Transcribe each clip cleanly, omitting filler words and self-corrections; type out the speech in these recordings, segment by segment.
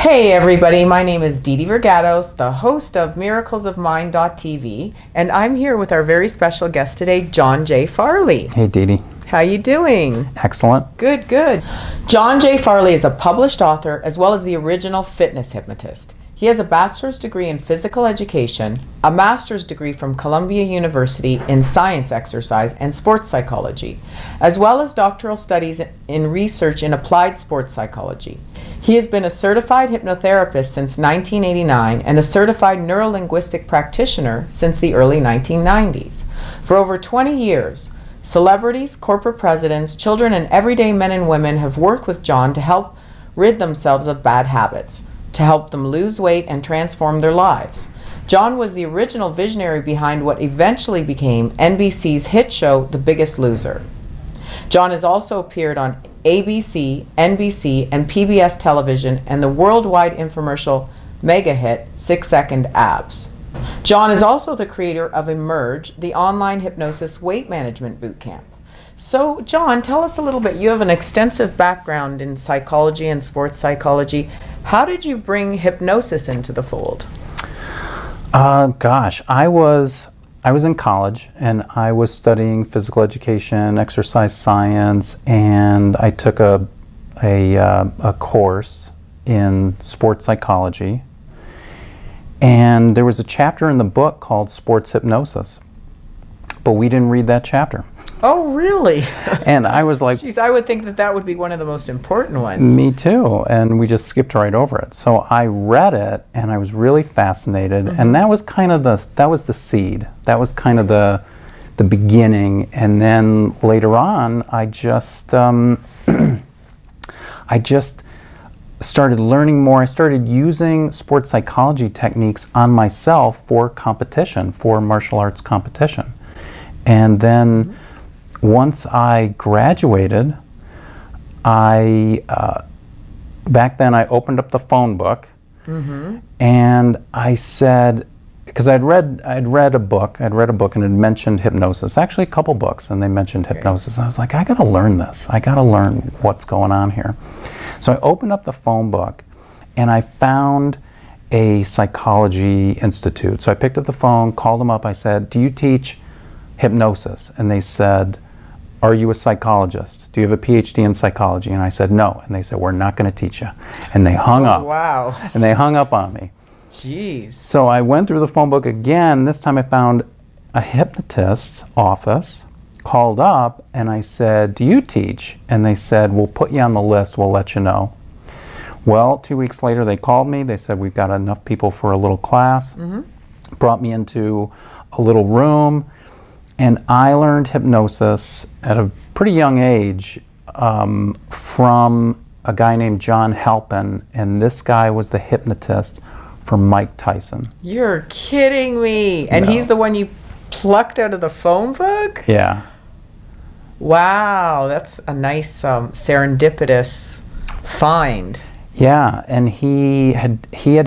Hey everybody, my name is Dee Dee Vergados, the host of miraclesofmind.tv, and I'm here with our very special guest today, John J. Farley. Hey Dee Dee. How you doing? Excellent. Good, good. John J. Farley is a published author as well as the original fitness hypnotist. He has a bachelor's degree in physical education, a master's degree from Columbia University in science exercise and sports psychology, as well as doctoral studies in research in applied sports psychology. He has been a certified hypnotherapist since 1989 and a certified Neuro Linguistic Practitioner since the early 1990s. For over 20 years, celebrities, corporate presidents, children, and everyday men and women have worked with John to help rid themselves of bad habits, to help them lose weight and transform their lives. John was the original visionary behind what eventually became NBC's hit show, The Biggest Loser. John has also appeared on ABC, NBC, and PBS television and the worldwide infomercial mega hit 6 Second Abs. John is also the creator of Emerge, the online hypnosis weight management bootcamp. So, John, tell us a little bit. You have an extensive background in psychology and sports psychology. How did you bring hypnosis into the fold? Gosh, I was in college and I was studying physical education, exercise science, and I took a course in sports psychology. And there was a chapter in the book called Sports Hypnosis, but we didn't read that chapter. Oh, really? And I was like, geez, I would think that that would be one of the most important ones. Me too. And we just skipped right over it. So I read it and I was really fascinated. Mm-hmm. And that was kind of the seed. That was kind of the beginning. And then later on, I just started learning more. I started using sports psychology techniques on myself for competition, for martial arts competition. And then once I graduated, back then I opened up the phone book, mm-hmm. and I said, because I'd read a book and it mentioned hypnosis, actually a couple books, and they mentioned hypnosis. I was like, I gotta learn this. I gotta learn what's going on here. So I opened up the phone book and I found a psychology institute. So I picked up the phone, called them up, I said, do you teach hypnosis? And they said, are you a psychologist? Do you have a PhD in psychology? And I said, no. And they said, we're not going to teach you. And they hung up. Wow. And they hung up on me. Jeez. So I went through the phone book again. This time I found a hypnotist's office, called up, and I said, do you teach? And they said, we'll put you on the list. We'll let you know. Well, 2 weeks later, they called me. They said, we've got enough people for a little class. Mm-hmm. Brought me into a little room. And I learned hypnosis at a pretty young age from a guy named John Halpin, and this guy was the hypnotist for Mike Tyson. You're kidding me. And No. He's the one you plucked out of the phone book? Yeah. Wow, that's a nice serendipitous find. Yeah, and he had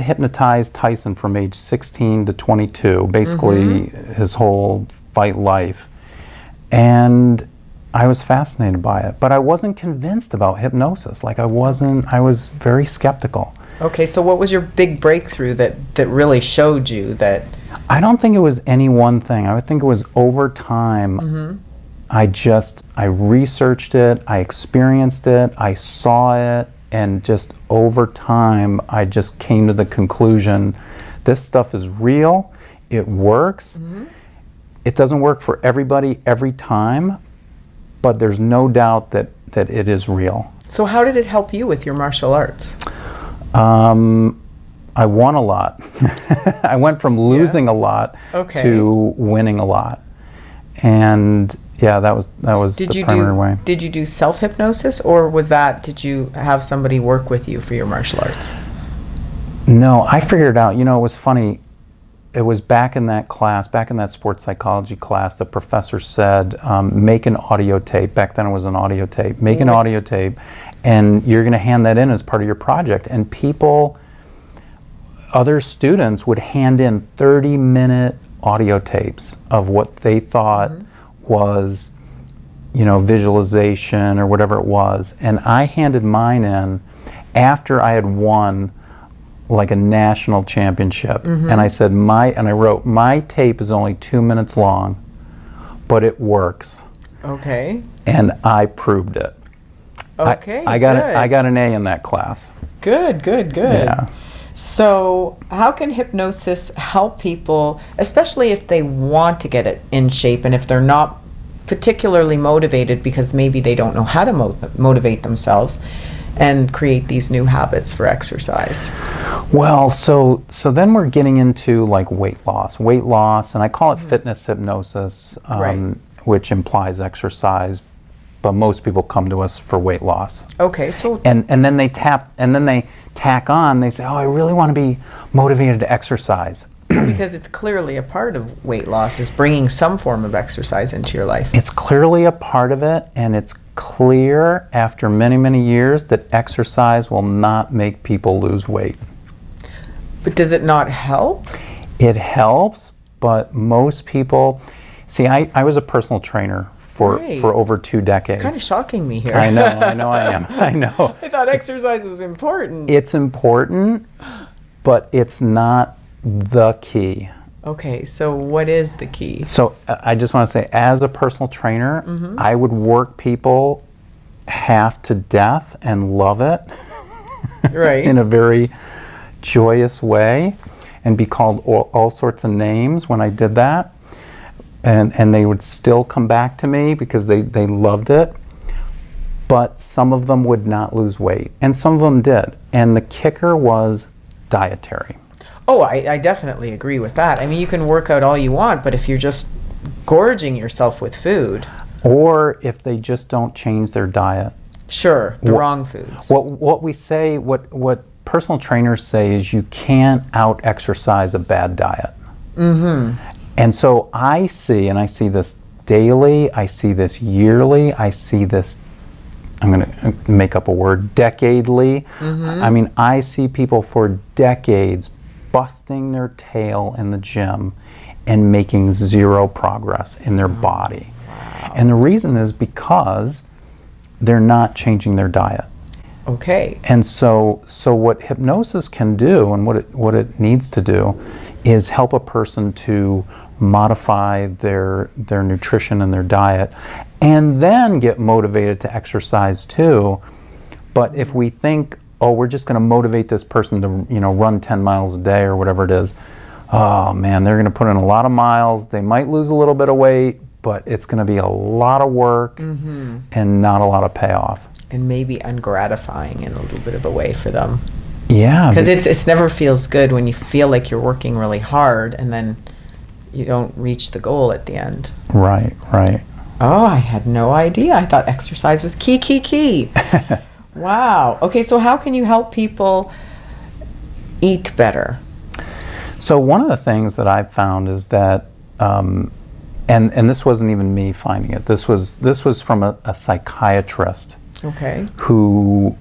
hypnotized Tyson from age 16 to 22, basically mm-hmm. his whole fight life. And I was fascinated by it, but I wasn't convinced about hypnosis. I was very skeptical. Okay, so what was your big breakthrough that really showed you that? I don't think it was any one thing. I would think it was over time. Mm-hmm. I researched it, I experienced it, I saw it, and just over time, I just came to the conclusion, this stuff is real, it works. Mm-hmm. It doesn't work for everybody every time, but there's no doubt that it is real. So how did it help you with your martial arts? I won a lot. I went from losing a lot to winning a lot. And yeah, that was the primary way. Did you do self-hypnosis, or did you have somebody work with you for your martial arts? No, I figured it out. You know, it was funny. It was back in that sports psychology class, the professor said, make an audio tape. Back then it was an audio tape. Make an audio tape, and you're going to hand that in as part of your project. And other students would hand in 30-minute audio tapes of what they thought mm-hmm. was, visualization or whatever it was. And I handed mine in after I had won like a national championship. And I said, I wrote, my tape is only 2 minutes long, but it works. Okay. And I proved it. Okay, I got an A in that class. Good. Yeah. So how can hypnosis help people, especially if they want to get it in shape and if they're not particularly motivated because maybe they don't know how to motivate themselves and create these new habits for exercise? Well, so then we're getting into like weight loss, and I call it fitness hypnosis, Right. which implies exercise, but most people come to us for weight loss. Okay, so And then they tack on, they say, oh, I really want to be motivated to exercise. because it's clearly a part of weight loss is bringing some form of exercise into your life. It's clearly a part of it, and it's clear after many, many years that exercise will not make people lose weight. But does it not help? It helps, but most people, see, I was a personal trainer Right. for over 2 decades. Kind of shocking me here. I know I am. I know. I thought exercise was important. It's important, but it's not the key. Okay, so what is the key? So I just want to say, as a personal trainer, I would work people half to death and love it Right. in a very joyous way and be called all sorts of names when I did that. And they would still come back to me because they loved it. But some of them would not lose weight, and some of them did. And the kicker was dietary. Oh, I definitely agree with that. I mean, you can work out all you want, but if you're just gorging yourself with food. Or if they just don't change their diet. Sure, the wrong foods. What we say, what personal trainers say is you can't out-exercise a bad diet. And so I see this daily, I see this yearly, I see this, I'm going to make up a word, decadely. I mean, I see people for decades busting their tail in the gym and making zero progress in their body. Wow. And the reason is because they're not changing their diet. Okay. And so what hypnosis can do, and what it needs to do, is help a person to modify their nutrition and their diet, and then get motivated to exercise too. But if we think, oh, we're just going to motivate this person to run 10 miles a day or whatever it is, oh man, they're going to put in a lot of miles. They might lose a little bit of weight, but it's going to be a lot of work and not a lot of payoff. And maybe ungratifying in a little bit of a way for them. Yeah. Because it's never feels good when you feel like you're working really hard and then you don't reach the goal at the end. Right. Oh, I had no idea. I thought exercise was key. Wow. Okay, so how can you help people eat better? So one of the things that I've found is that, and this wasn't even me finding it. This was from a psychiatrist. Okay. Who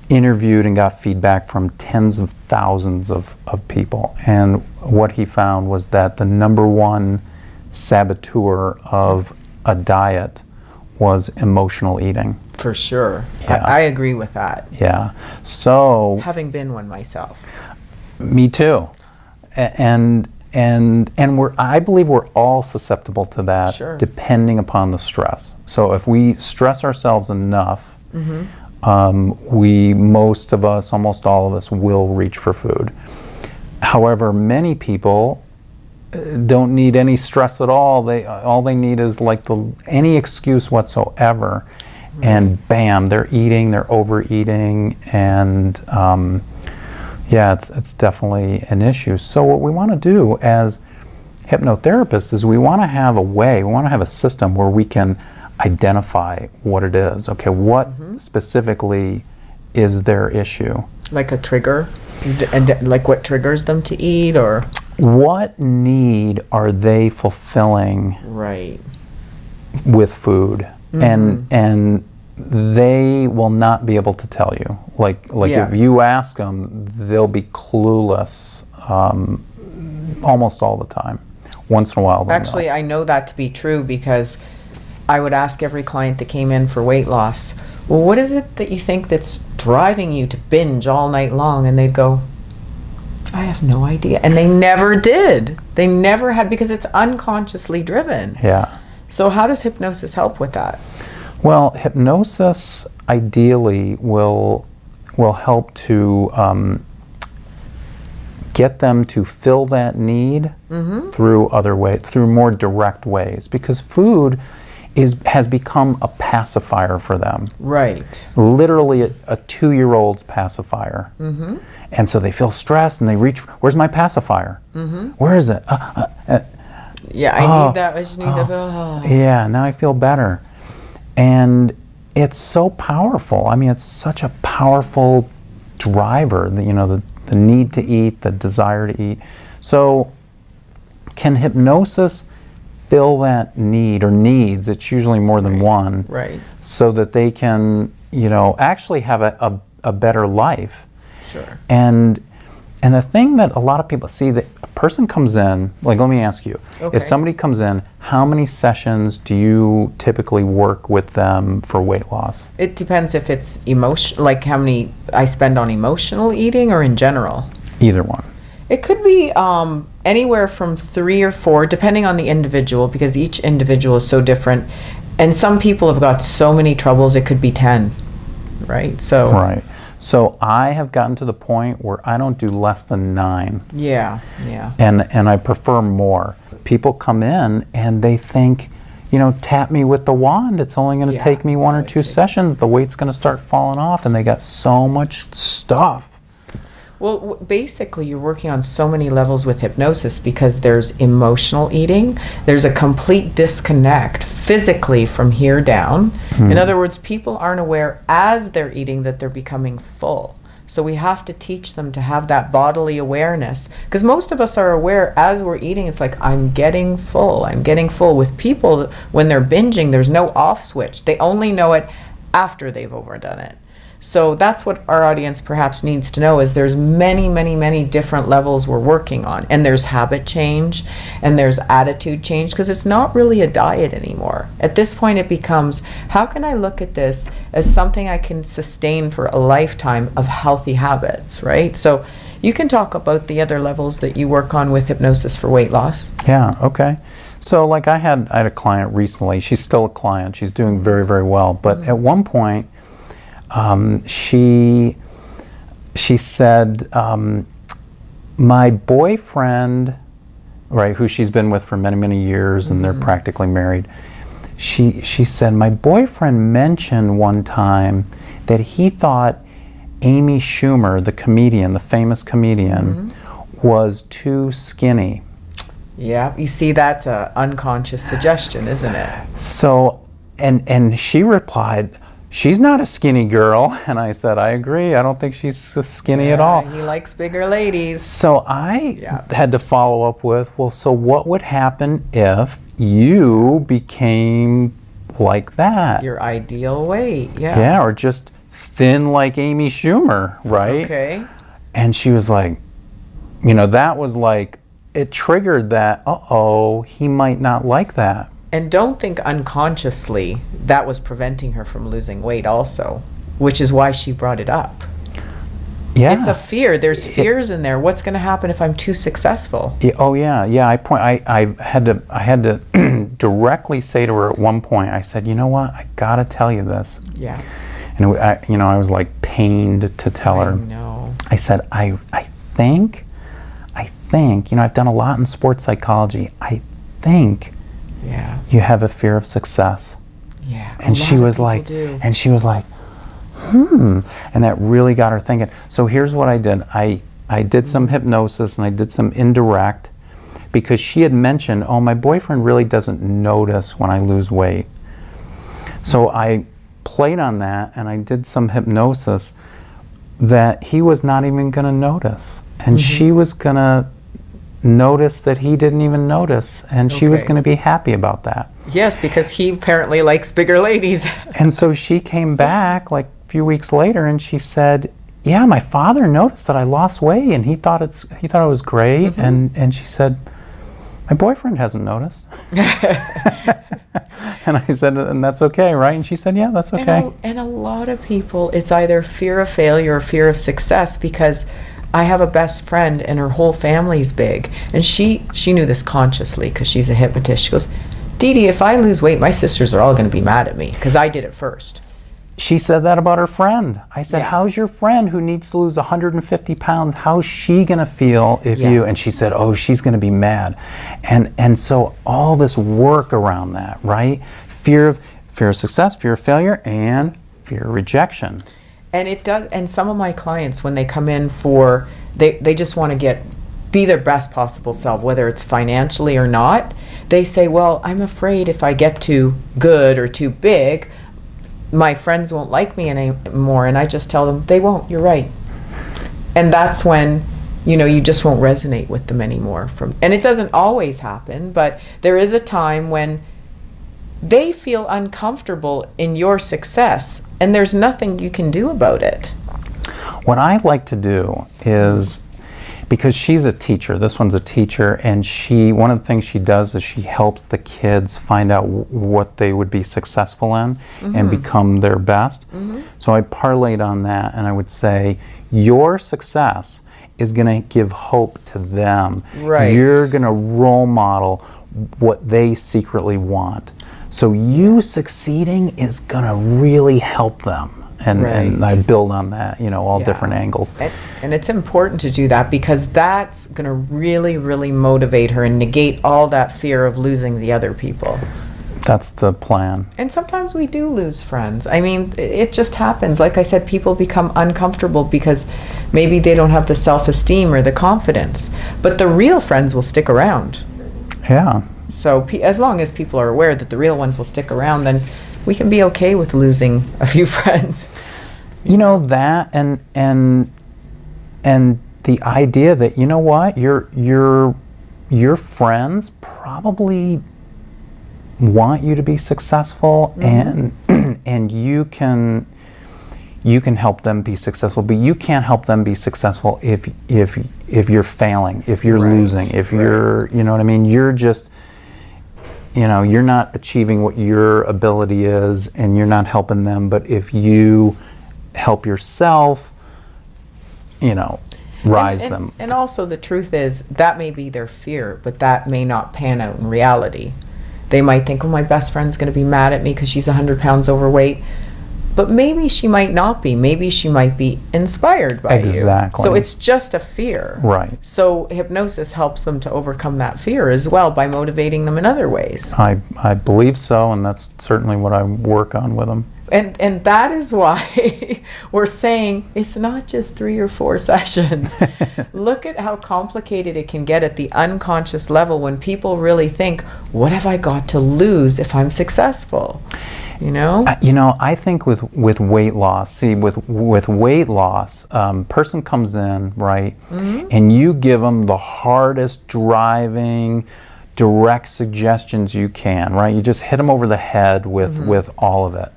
interviewed and got feedback from tens of thousands of people. And what he found was that the number one saboteur of a diet was emotional eating. For sure. Yeah. I agree with that. Yeah. So Having been one myself. me too. And I believe we're all susceptible to that, Sure. depending upon the stress. So if we stress ourselves enough, most of us, almost all of us, will reach for food. However, many people don't need any stress at all. All they need is any excuse whatsoever, and bam, they're eating, they're overeating, and it's definitely an issue. So what we want to do as hypnotherapists is we want to have a system where we can identify what it is. Okay, what specifically is their issue? Like a trigger? And like what triggers them to eat, or? What need are they fulfilling Right. with food? And they will not be able to tell you. If you ask them, they'll be clueless almost all the time. Once in a while they'll Actually, know. I know that to be true because I would ask every client that came in for weight loss, well, what is it that you think that's driving you to binge all night long? And they'd go, I have no idea. And they never did. They never had, because it's unconsciously driven. Yeah. So how does hypnosis help with that? Well, hypnosis ideally will help to get them to fill that need through other ways, through more direct ways, because food has become a pacifier for them. Right. Literally a 2-year-old's pacifier. And so they feel stressed and they reach, where's my pacifier? Where is it? Yeah, I need that. I just need the. Yeah, now I feel better. And it's so powerful. I mean, it's such a powerful driver, the need to eat, the desire to eat. So can hypnosis fill that need or needs? It's usually more than one. Right. So that they can, actually have a better life. Sure. And the thing that a lot of people see, that a person comes in, like, let me ask you, if somebody comes in, how many sessions do you typically work with them for weight loss? It depends if it's emotion, like how many I spend on emotional eating or in general. Either one. It could be anywhere from 3 or 4, depending on the individual, because each individual is so different. And some people have got so many troubles, it could be 10, right? So. Right. So I have gotten to the point where I don't do less than 9. Yeah, yeah. And I prefer more. People come in and they think, tap me with the wand. It's only going to take me 1 or 2 sessions. The weight's going to start falling off, and they got so much stuff. Well, basically, you're working on so many levels with hypnosis, because there's emotional eating. There's a complete disconnect physically from here down. In other words, people aren't aware as they're eating that they're becoming full. So we have to teach them to have that bodily awareness, because most of us are aware as we're eating. It's like, I'm getting full. I'm getting full. With people, when they're binging, there's no off switch. They only know it after they've overdone it. So that's what our audience perhaps needs to know, is there's many, many, many different levels we're working on. And there's habit change, and there's attitude change, because it's not really a diet anymore. At this point, it becomes, how can I look at this as something I can sustain for a lifetime of healthy habits, right? So you can talk about the other levels that you work on with hypnosis for weight loss. Yeah, okay. So like I had a client recently. She's still a client. She's doing very, very well. But at one point, she said, my boyfriend, right, who she's been with for many, many years, and they're practically married, she said, my boyfriend mentioned one time that he thought Amy Schumer, the comedian, the famous comedian, was too skinny. Yeah, you see, that's an unconscious suggestion, isn't it? So, and she replied, she's not a skinny girl. And I said, I agree. I don't think she's skinny at all. He likes bigger ladies. So I had to follow up with, well, so what would happen if you became like that? Your ideal weight, Yeah, or just thin like Amy Schumer, right? Okay. And she was like, that was like, it triggered that, uh-oh, he might not like that. And don't think unconsciously that was preventing her from losing weight also, which is why she brought it up. Yeah. It's a fear. There's fears in there. What's going to happen if I'm too successcul? Oh yeah. I had to directly say to her at one point, I said, you know what, I gotta tell you this. Yeah. And I was like pained to tell her. No. I said, I think, I've done a lot in sports psychology. I think you have a fear of success. Yeah. And she was like, and that really got her thinking. So here's what I did. I did some hypnosis, and I did some indirect, because she had mentioned, oh, my boyfriend really doesn't notice when I lose weight. So I played on that, and I did some hypnosis that he was not even going to notice. And she was going to notice that he didn't even notice, and she was going to be happy about that. Yes, because he apparently likes bigger ladies. And so she came back like a few weeks later, and she said, yeah, my father noticed that I lost weight, and he thought it was great. And she said, my boyfriend hasn't noticed. And I said, and that's okay, right? And she said, yeah, that's okay. And a lot of people, it's either fear of failure or fear of success, because I have a best friend and her whole family's big. And she knew this consciously because she's a hypnotist. She goes, Dee Dee, if I lose weight, my sisters are all going to be mad at me because I did it first. She said that about her friend. I said, Yeah. how's your friend who needs to lose 150 pounds? How's she going to feel if Yeah. you... And she said, oh, she's going to be mad. And so all this work around that, right? Fear of success, fear of failure, and fear of rejection. And it does. And some of my clients, when they come in for, they just want to be their best possible self, whether it's financially or not. They say, well, I'm afraid if I get too good or too big, my friends won't like me anymore. And I just tell them, they won't, you're right. And that's when, you just won't resonate with them anymore. And it doesn't always happen, but there is a time when they feel uncomfortable in your success, and there's nothing you can do about it. What I like to do is, because she's a teacher, this one's a teacher, and one of the things she does is she helps the kids find out what they would be successful in and become their best. So I parlayed on that, and I would say, your success is going to give hope to them. Right. You're going to role model what they secretly want. So you succeeding is going to really help them. And I build on that, all different angles. And it's important to do that because that's going to really, really motivate her and negate all that fear of losing the other people. That's the plan. And sometimes we do lose friends. I mean, it just happens. Like I said, people become uncomfortable because maybe they don't have the self-esteem or the confidence. But the real friends will stick around. Yeah. So as long as people are aware that the real ones will stick around, then we can be okay with losing a few friends. That and the idea that, what, your friends probably want you to be successful, and you can help them be successful, but you can't help them be successful if you're failing, if you're losing, if you're, you know what I mean? You're just, you're not achieving what your ability is, and you're not helping them. But if you help yourself, rise them. And also the truth is that may be their fear, but that may not pan out in reality. They might think, oh, my best friend's going to be mad at me because she's 100 pounds overweight. But maybe she might not be. Maybe she might be inspired by you. Exactly. So it's just a fear. Right. So hypnosis helps them to overcome that fear as well by motivating them in other ways. I believe so, and that's certainly what I work on with them. And that is why we're saying it's not just 3 or 4 sessions. Look at how complicated it can get at the unconscious level when people really think, what have I got to lose if I'm successful? I think with weight loss, with weight loss, person comes in, right, and you give them the hardest driving, direct suggestions you can, right? You just hit them over the head with all of it.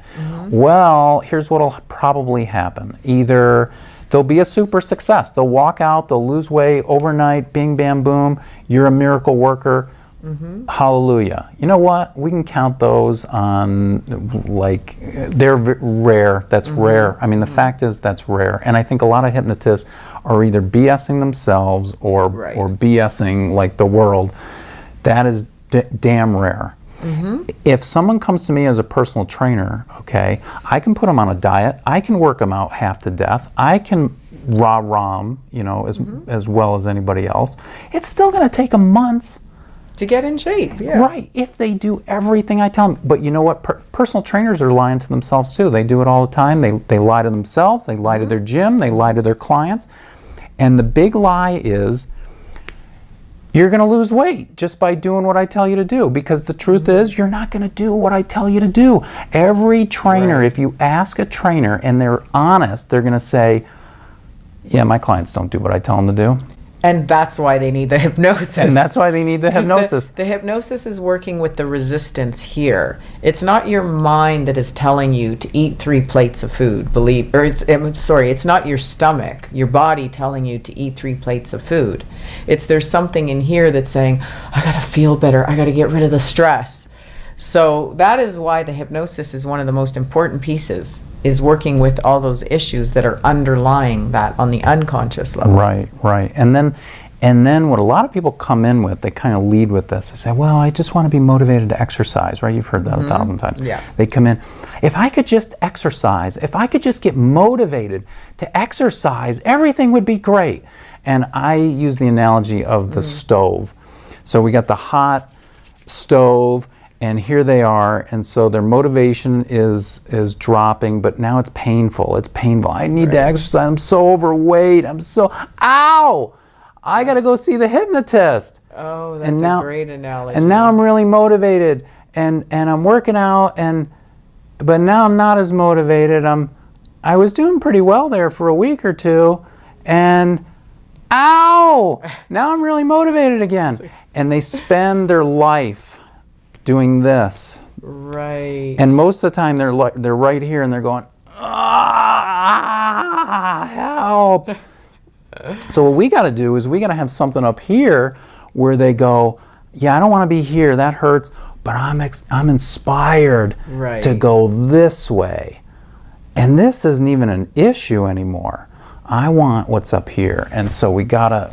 Well, here's what'll probably happen. Either they'll be a super success. They'll walk out, they'll lose weight overnight, bing, bam, boom. You're a miracle worker. Hallelujah. You know what? We can count those on, they're rare. That's rare. I mean, the fact is that's rare. And I think a lot of hypnotists are either BSing themselves or BSing the world. That is damn rare. If someone comes to me as a personal trainer, okay, I can put them on a diet. I can work them out half to death. I can rah-rah them, as well as anybody else. It's still going to take them months to get in shape. Yeah. Right, if they do everything I tell them. But you know what? Personal trainers are lying to themselves too. They do it all the time. They lie to themselves. They lie to their gym. They lie to their clients. And the big lie is, you're going to lose weight just by doing what I tell you to do, because the truth is you're not going to do what I tell you to do. Every trainer, if you ask a trainer and they're honest, they're going to say, yeah, my clients don't do what I tell them to do. And that's why they need the hypnosis. And that's why they need the hypnosis. The hypnosis is working with the resistance here. It's not your mind that is telling you to eat 3 plates of food, it's not your stomach, your body telling you to eat 3 plates of food. There's something in here that's saying, I gotta feel better, I gotta get rid of the stress. So that is why the hypnosis is one of the most important pieces is working with all those issues that are underlying that on the unconscious level. Right. And then what a lot of people come in with, they kind of lead with this. They say, well, I just want to be motivated to exercise, right? You've heard that 1,000 times. Yeah. They come in, if I could just exercise, if I could just get motivated to exercise, everything would be great. And I use the analogy of the stove. So we got the hot stove, and here they are, and so their motivation is dropping, but now it's painful. It's painful. I need to exercise. I'm so overweight. Ow! I got to go see the hypnotist. Oh, that's a great analogy. And now I'm really motivated, and I'm working out, but now I'm not as motivated. I was doing pretty well there for a week or two, and ow! Now I'm really motivated again. And they spend their life doing this. Right. And most of the time they're right here and they're going, help. So what we got to do is we got to have something up here where they go, yeah, I don't want to be here, that hurts, but I'm inspired to go this way. And this isn't even an issue anymore. I want what's up here. And so we gotta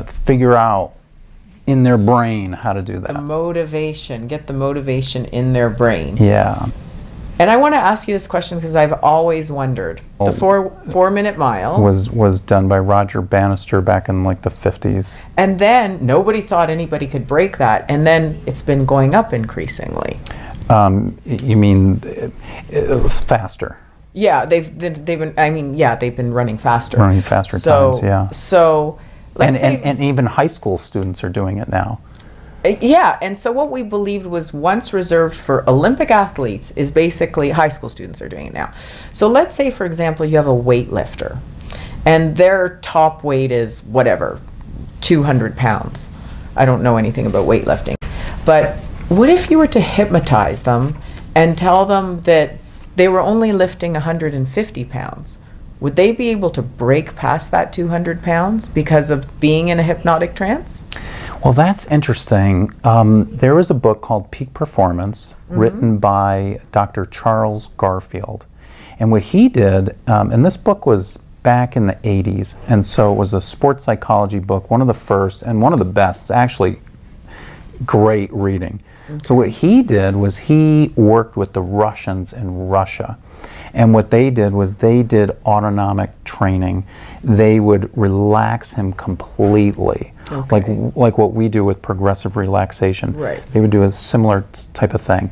figure out in their brain how to do that. The motivation, get the motivation in their brain. Yeah. And I want to ask you this question because I've always wondered. The 4-minute mile was done by Roger Bannister back in like the 50s. And then nobody thought anybody could break that. And then it's been going up increasingly. You mean it was faster? Yeah, they've been running faster. Running faster times, yeah. So let's say, and even high school students are doing it now. Yeah, and so what we believed was once reserved for Olympic athletes is basically high school students are doing it now. So let's say, for example, you have a weightlifter and their top weight is whatever, 200 pounds. I don't know anything about weightlifting. But what if you were to hypnotize them and tell them that they were only lifting 150 pounds? Would they be able to break past that 200 pounds because of being in a hypnotic trance? Well, that's interesting. There was a book called Peak Performance written by Dr. Charles Garfield. And what he did, and this book was back in the 80s, and so it was a sports psychology book, one of the first and one of the best, actually great reading. Okay. So what he did was he worked with the Russians in Russia. And what they did was they did autonomic training. They would relax him completely, like what we do with progressive relaxation. Right. They would do a similar type of thing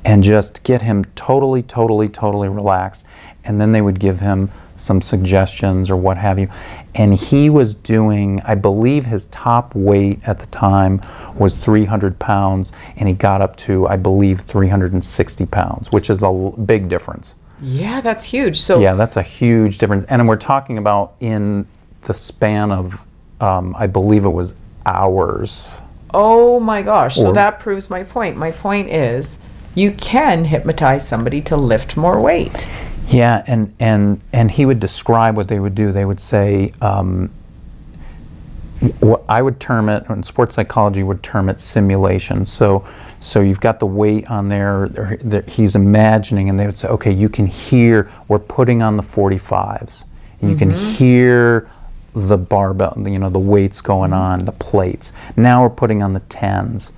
and just get him totally relaxed. And then they would give him some suggestions or what have you. And he was doing, I believe his top weight at the time was 300 pounds, and he got up to, I believe, 360 pounds, which is a big difference. Yeah, that's huge. So yeah, that's a huge difference. And we're talking about in the span of, I believe it was hours. Oh my gosh. So that proves my point. My point is you can hypnotize somebody to lift more weight. Yeah, and he would describe what they would do. They would say, what I would term it, and sports psychology would term it simulation. So you've got the weight on there, he's imagining, and they would say, okay, you can hear, we're putting on the 45s. You can hear the barbell, the weights going on, the plates. Now we're putting on the 10s.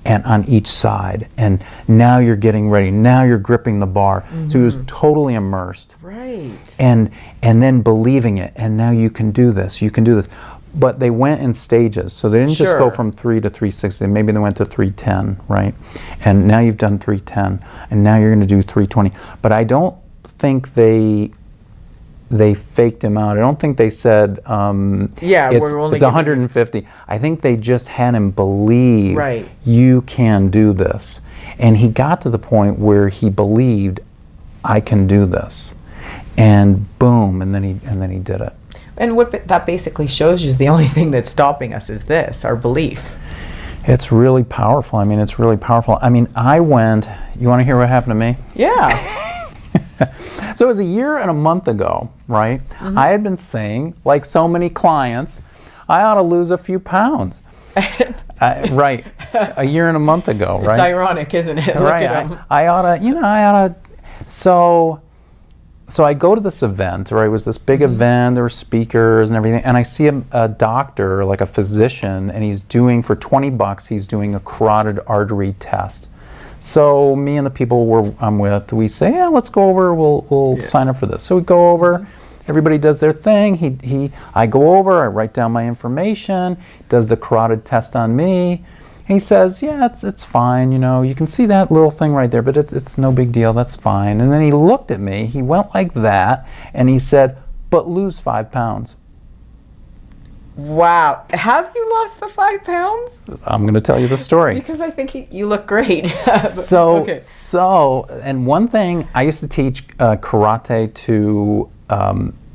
And on each side, and now you're getting ready. Now you're gripping the bar. So he was totally immersed, right? And then believing it. And now you can do this. You can do this. But they went in stages, so they didn't just go from 3 to 360. Maybe they went to 310, right? And now you've done 310, and now you're going to do 320. But I don't think they faked him out. I don't think they said it's 150. I think they just had him believe you can do this. And he got to the point where he believed I can do this. And boom, and then he did it. And what that basically shows you is the only thing that's stopping us is this, our belief. It's really powerful. I mean, it's really powerful. I mean, you want to hear what happened to me? Yeah. So it was a year and a month ago, right? I had been saying, like so many clients, I ought to lose a few pounds. Right. A year and a month ago, right? It's ironic, isn't it? Look right. at him. I ought to. So so I go to this event, or it was this big event, there were speakers and everything, and I see a doctor, like a physician, and he's doing, for $20, he's doing a carotid artery test. So me and the people I'm with, we say, yeah, let's go over, we'll sign up for this. So we go over, everybody does their thing, I go over, I write down my information, does the carotid test on me. He says, yeah, it's fine, you know, you can see that little thing right there, but it's no big deal, that's fine. And then he looked at me, he went like that, and he said, but lose 5 pounds. Wow. Have you lost the 5 pounds? I'm going to tell you the story. Because I think you look great. So, and one thing, I used to teach karate to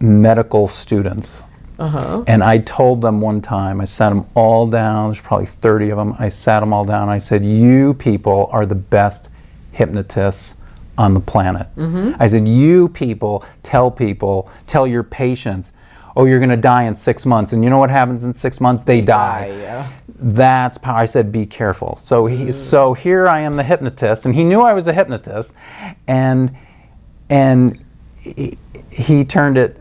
medical students. And I told them one time, I sat them all down, there's probably 30 of them, I sat them all down, I said, you people are the best hypnotists on the planet. I said, you people tell your patients, oh, you're going to die in 6 months, and you know what happens in 6 months? They die. Yeah. That's power. I said, be careful. So so here I am, the hypnotist, and he knew I was a hypnotist, and he turned it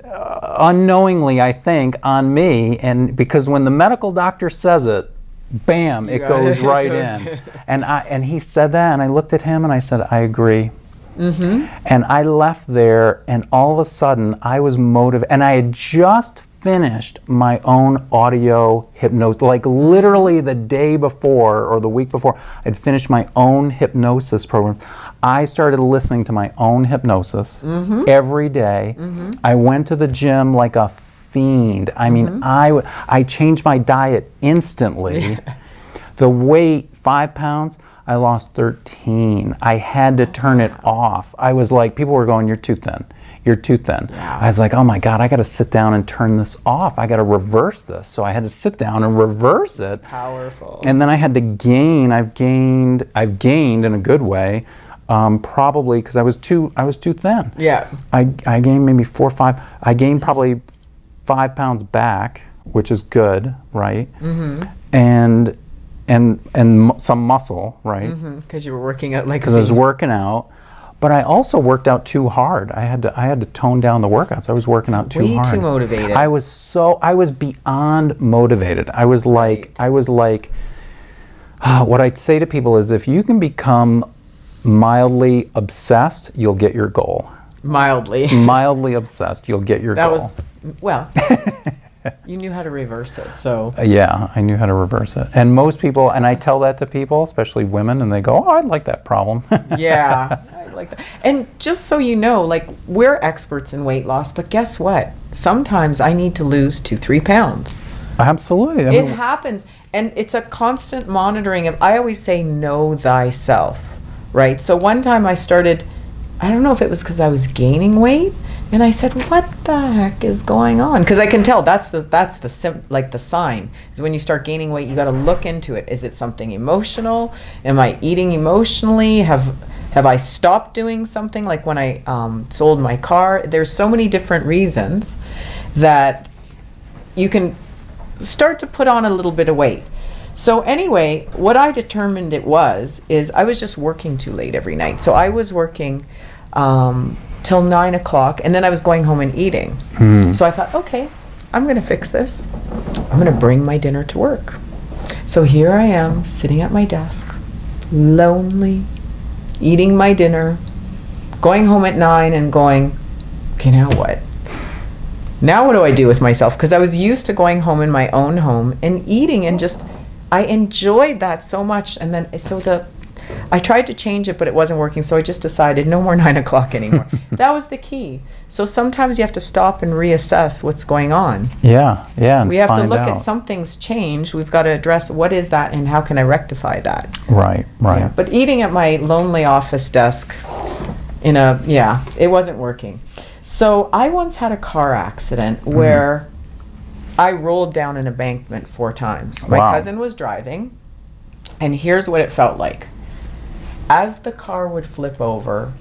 unknowingly, I think, on me, and because when the medical doctor says it, bam, it goes right in. And he said that, and I looked at him and I said, I agree. And I left there, and all of a sudden I was motivated, and I had just finished my own audio hypnosis, like literally the day before or the week before, I'd finished my own hypnosis program. I started listening to my own hypnosis every day. I went to the gym like a fiend. I mean, I changed my diet instantly. The weight, 5 pounds, I lost 13. I had to turn it off. I was like, people were going, you're too thin. You're too thin. Wow. I was like, oh my God, I got to sit down and turn this off. I got to reverse this. So I had to sit down and reverse it. It's powerful. And then I had to gain. I've gained in a good way, probably because I was too thin. Yeah. I gained maybe 4 or 5. I gained probably 5 pounds back, which is good, right? And some muscle, right? Because you were working out like. Because I was working out. But I also worked out too hard. I had to tone down the workouts. I was working out too hard. Way too motivated. I was beyond motivated. I was like, what I'd say to people is, if you can become mildly obsessed, you'll get your goal. Mildly obsessed, you'll get your goal. You knew how to reverse it, so. Yeah, I knew how to reverse it. And most people, and I tell that to people, especially women, and they go, oh, I'd like that problem. Yeah, I like that. And just so you know, like, we're experts in weight loss, but guess what? Sometimes I need to lose 2-3 pounds. Absolutely. It happens. And it's a constant monitoring of, I always say, know thyself, right? So one time I started, I don't know if it was because I was gaining weight, and I said, what the heck is going on? Because I can tell that's the sign. Is when you start gaining weight, you got to look into it. Is it something emotional? Am I eating emotionally? Have I stopped doing something? Like when I sold my car. There's so many different reasons that you can start to put on a little bit of weight. So anyway, what I determined is I was just working too late every night. So I was working till 9 o'clock, and then I was going home and eating. So I thought, okay, I'm going to fix this. I'm going to bring my dinner to work. So here I am, sitting at my desk, lonely, eating my dinner, going home at 9 and going, okay, now what? Now what do I do with myself? Because I was used to going home in my own home and eating, and just, I enjoyed that so much. And then, I tried to change it, but it wasn't working. So I just decided no more 9 o'clock anymore. That was the key. So sometimes you have to stop and reassess what's going on. Yeah. And we have to look at something's changed. We've got to address what is that and how can I rectify that. Right. Yeah. But eating at my lonely office desk, it wasn't working. So I once had a car accident where I rolled down an embankment 4 times. My cousin was driving, and here's what it felt like. As the car would flip over,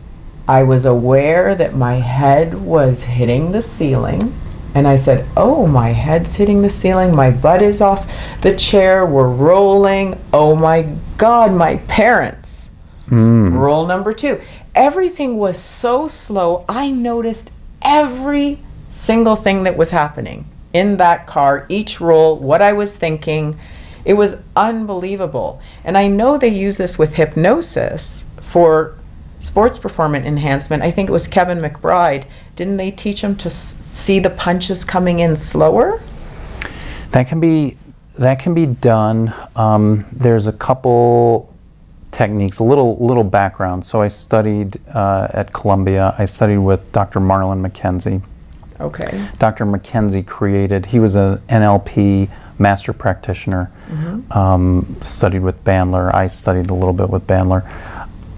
I was aware that my head was hitting the ceiling, and I said, oh, my head's hitting the ceiling, my butt is off the chair, we're rolling, oh my God, my parents. Roll number 2. Everything was so slow, I noticed every single thing that was happening in that car, each roll, what I was thinking. It was unbelievable. And I know they use this with hypnosis for sports performance enhancement. I think it was Kevin McBride. Didn't they teach him to see the punches coming in slower? That can be done. There's a couple techniques, a little background. So I studied at Columbia. I studied with Dr. Marlon McKenzie. Okay. Dr. McKenzie he was an NLP master practitioner, studied with Bandler. I studied a little bit with Bandler.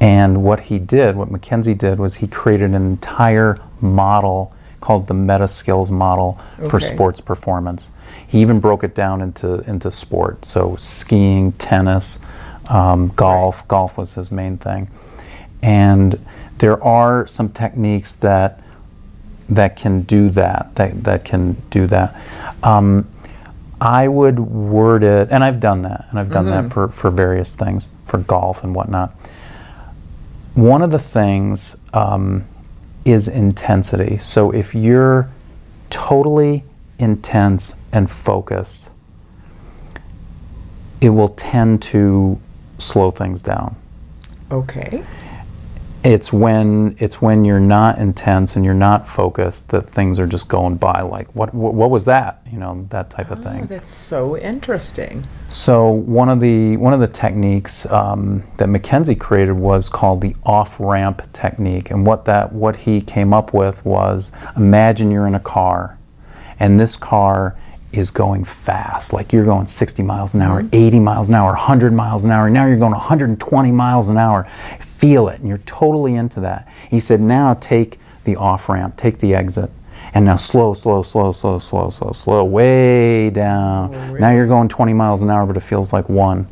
And what McKenzie did was he created an entire model called the meta skills model for sports performance. He even broke it down into sport. So skiing, tennis, golf. Golf was his main thing. And there are some techniques that can do that. That can do that. I would word it, and I've done that, for various things, for golf and whatnot. One of the things is intensity. So if you're totally intense and focused, it will tend to slow things down. Okay. It's when you're not intense and you're not focused that things are just going by, like what was that? That type of thing. That's so interesting. So one of the techniques that McKenzie created was called the off-ramp technique, and what he came up with was, imagine you're in a car, and this car is going fast, like you're going 60 miles an hour, 80 miles an hour, 100 miles an hour. Now you're going 120 miles an hour. Feel it, and you're totally into that. He said, now take the off-ramp, take the exit, and now slow, way down. Oh, really? Now you're going 20 miles an hour, but it feels like 1.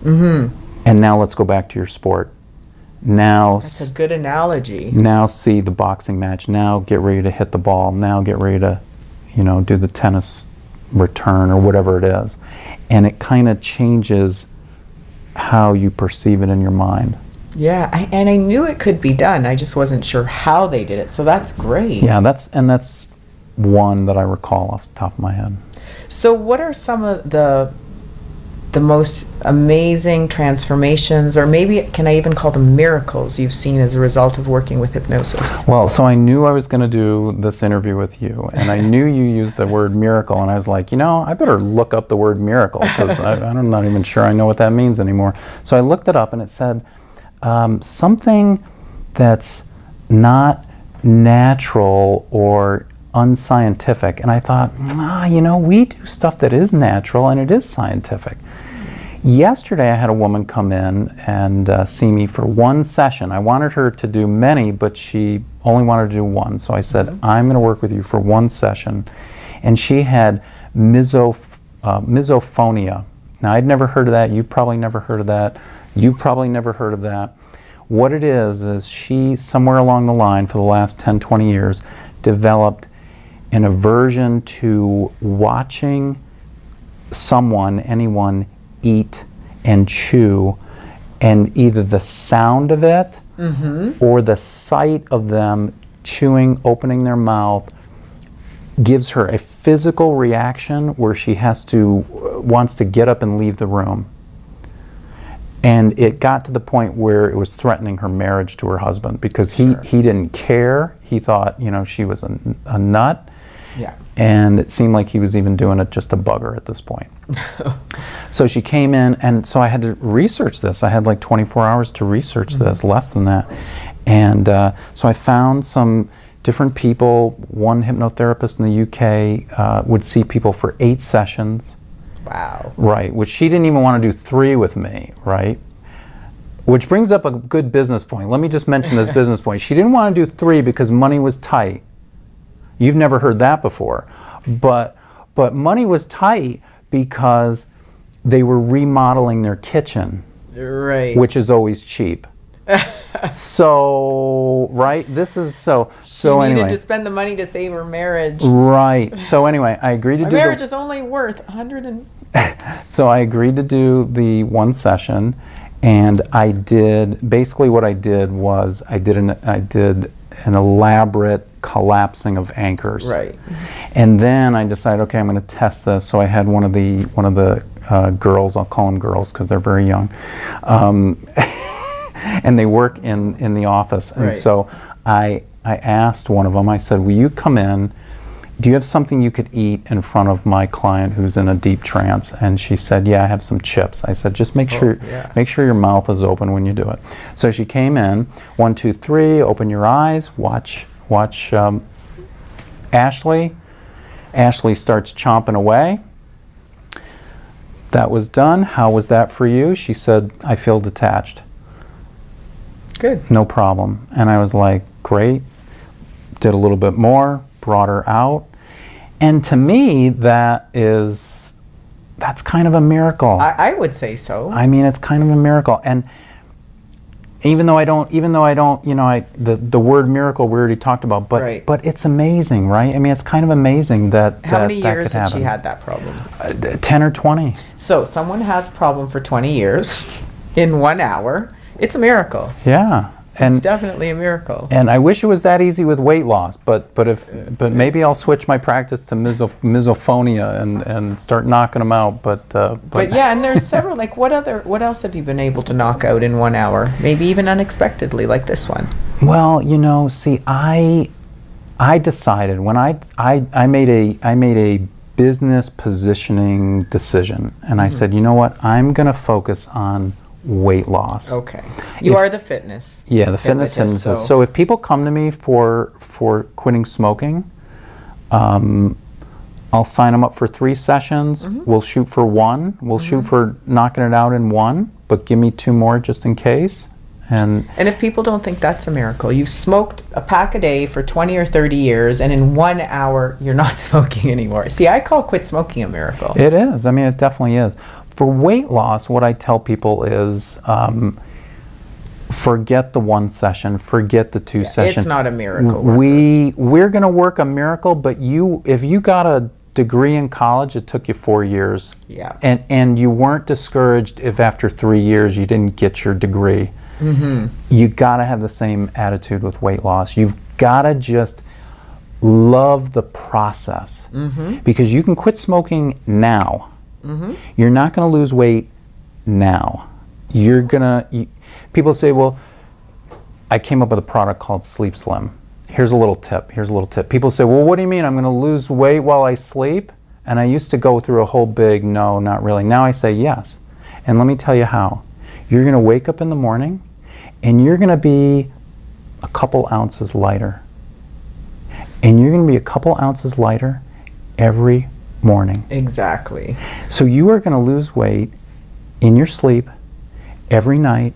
And now let's go back to your sport. Now that's a good analogy. Now see the boxing match. Now get ready to hit the ball. Now get ready to do the tennis return or whatever it is. And it kind of changes how you perceive it in your mind. Yeah, and I knew it could be done. I just wasn't sure how they did it. So that's great. Yeah, that's one that I recall off the top of my head. So what are some of the most amazing transformations, or maybe can I even call them miracles, you've seen as a result of working with hypnosis? Well, so I knew I was going to do this interview with you, and I knew you used the word miracle, and I was like, I better look up the word miracle, because I'm not even sure I know what that means anymore. So I looked it up, and it said something that's not natural or unscientific. And I thought, we do stuff that is natural and it is scientific. Yesterday I had a woman come in and see me for one session. I wanted her to do many, but she only wanted to do one. So I said, I'm going to work with you for one session. And she had misophonia. Now, I'd never heard of that. You've probably never heard of that. You've probably never heard of that. What it is she, somewhere along the line for the last 10, 20 years, developed an aversion to watching anyone eat and chew, and either the sound of it or the sight of them chewing, opening their mouth, gives her a physical reaction where she wants to get up and leave the room. And it got to the point where it was threatening her marriage to her husband, because he didn't care. He thought, she was a nut. Yeah. And it seemed like he was even doing it just to bug her at this point. So she came in, and so I had to research this. I had like 24 hours to research this, less than that. And so I found some different people. One hypnotherapist in the UK would see people for 8 sessions. Wow. Right, which she didn't even want to do 3 with me, right? Which brings up a good business point. Let me just mention this business point. She didn't want to do 3 because money was tight. You've never heard that before. But money was tight because they were remodeling their kitchen. Right. Which is always cheap. So, right, this is so anyway. She needed to spend the money to save her marriage. Right. So anyway, I agreed to do marriage is only worth So I agreed to do the one session, and basically what I did was I did an elaborate collapsing of anchors. Right. And then I decided, okay, I'm going to test this. So I had one of the girls, I'll call them girls because they're very young, and they work in the office. And Right. so I asked one of them, I said, will you come in? Do you have something you could eat in front of my client who's in a deep trance? And she said, yeah, I have some chips. I said, just make sure your mouth is open when you do it. So she came in, 1, 2, 3, open your eyes, watch Ashley. Ashley starts chomping away. That was done. How was that for you? She said, I feel detached. Good. No problem. And I was like, great. Did a little bit more, brought her out. And to me, that's kind of a miracle. I would say so. I mean, it's kind of a miracle. And even though I don't, the word miracle we already talked about, but Right. but it's amazing, right? I mean, it's kind of amazing that How many that years could had she happen. had that problem? 10 or 20. So someone has a problem for 20 years in 1 hour. It's a miracle. Yeah. It's And definitely a miracle. and I wish it was that easy with weight loss, but maybe I'll switch my practice to misophonia and start knocking them out. But yeah, and there's several. Like, what else have you been able to knock out in 1 hour? Maybe even unexpectedly, like this one. Well, see, I decided when I made a business positioning decision, and I said, you know what, I'm going to focus on weight loss. Okay. You are the fitness. Yeah, the fitness hypnotist, hypnotist. So if people come to me for quitting smoking, I'll sign them up for 3 sessions. We'll shoot for 1. We'll shoot for knocking it out in 1, but give me 2 more just in case. And if people don't think that's a miracle, you've smoked a pack a day for 20 or 30 years, and in 1 hour, you're not smoking anymore. See, I call quit smoking a miracle. it is. I mean, it definitely is. For weight loss, what I tell people is forget the 1 session, forget the 2 sessions. It's not a miracle. We're going to work a miracle, but if you got a degree in college, it took you 4 years. Yeah. And you weren't discouraged if after 3 years you didn't get your degree. You got to have the same attitude with weight loss. You've got to just love the process, because you can quit smoking now. You're not going to lose weight now. People say, well, I came up with a product called Sleep Slim. Here's a little tip. People say, well, what do you mean? I'm going to lose weight while I sleep? And I used to go through a whole big, no, not really. Now I say yes. And let me tell you how. You're going to wake up in the morning and you're going to be a couple ounces lighter. And you're going to be a couple ounces lighter every morning. Exactly. So you are going to lose weight in your sleep every night,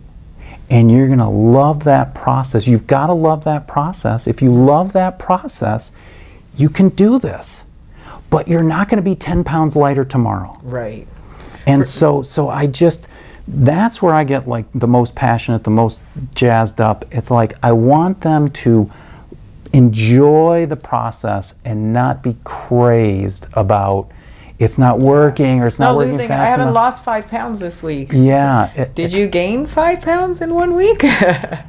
and you're going to love that process. You've got to love that process. If you love that process, you can do this. But you're not going to be 10 pounds lighter tomorrow. Right. And so that's where I get like the most passionate, the most jazzed up. It's like I want them to enjoy the process and not be crazed about it's not working or it's not working fast I haven't enough. lost 5 pounds this week. Yeah. Did you gain 5 pounds in 1 week? Get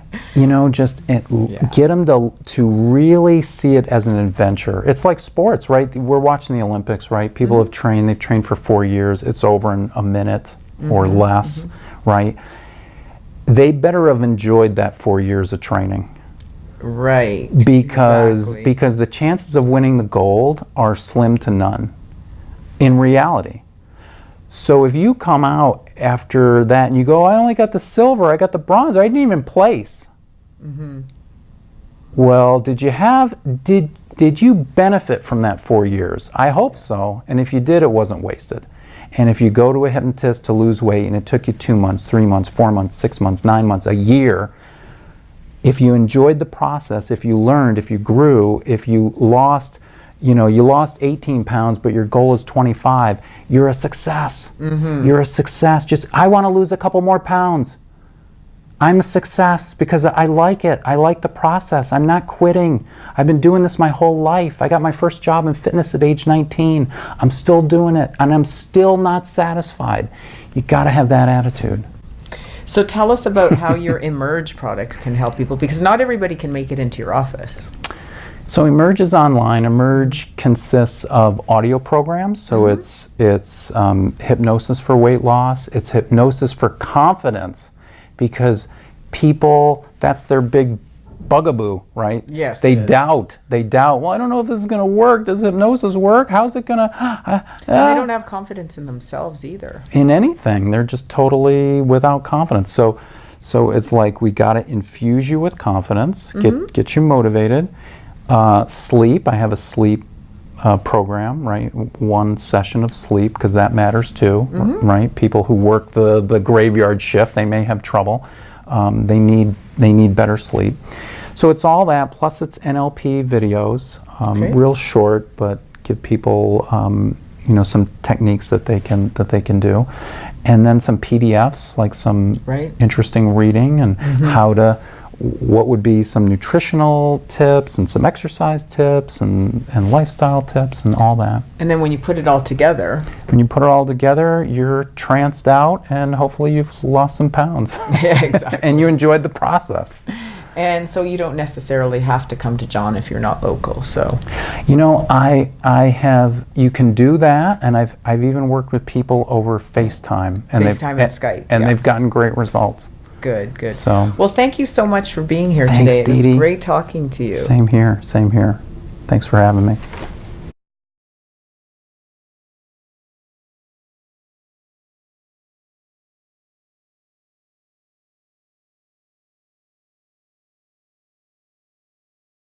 them to really see it as an adventure. It's like sports, right? We're watching the Olympics, right? People have trained, they've trained for 4 years. It's over in a minute or less, right? They better have enjoyed that 4 years of training. Right. Because exactly. the chances of winning the gold are slim to none in reality. So if you come out after that and you go, I only got the silver, I got the bronze, I didn't even place. Well, did you benefit from that 4 years? I hope so. And if you did, it wasn't wasted. And if you go to a hypnotist to lose weight and it took you 2 months, 3 months, 4 months, 6 months, 9 months, a year, if you enjoyed the process, if you learned, if you grew, if you lost, you lost 18 pounds, but your goal is 25, you're a success. You're a success. I want to lose a couple more pounds. I'm a success because I like it. I like the process. I'm not quitting. I've been doing this my whole life. I got my first job in fitness at age 19. I'm still doing it, and I'm still not satisfied. You got to have that attitude. So tell us about how your Emerge product can help people, because not everybody can make it into your office. So Emerge is online. Emerge consists of audio programs. So it's hypnosis for weight loss. It's hypnosis for confidence, because people, that's their big bugaboo, right? Yes. They doubt. Well, I don't know if this is going to work. Does hypnosis work? How's it going to? And they don't have confidence in themselves either. In anything, they're just totally without confidence. So it's like, we got to infuse you with confidence, get you motivated. Sleep. I have a sleep program, right? One session of sleep, because that matters too, right? People who work the graveyard shift, they may have trouble. They need better sleep. So it's all that, plus it's NLP videos, real short, but give people some techniques that they can do, and then some PDFs, like some interesting reading, and what would be some nutritional tips and some exercise tips and lifestyle tips and all that. And then when you put it all together, you're tranced out, and hopefully you've lost some pounds. Yeah, exactly. And you enjoyed the process. And so you don't necessarily have to come to John if you're not local. So, I have. You can do that, and I've even worked with people over FaceTime and Skype, and they've gotten great results. Good. So, well, thank you so much for being here thanks, today. Dee Dee. It was great talking to you. Same here. Thanks for having me.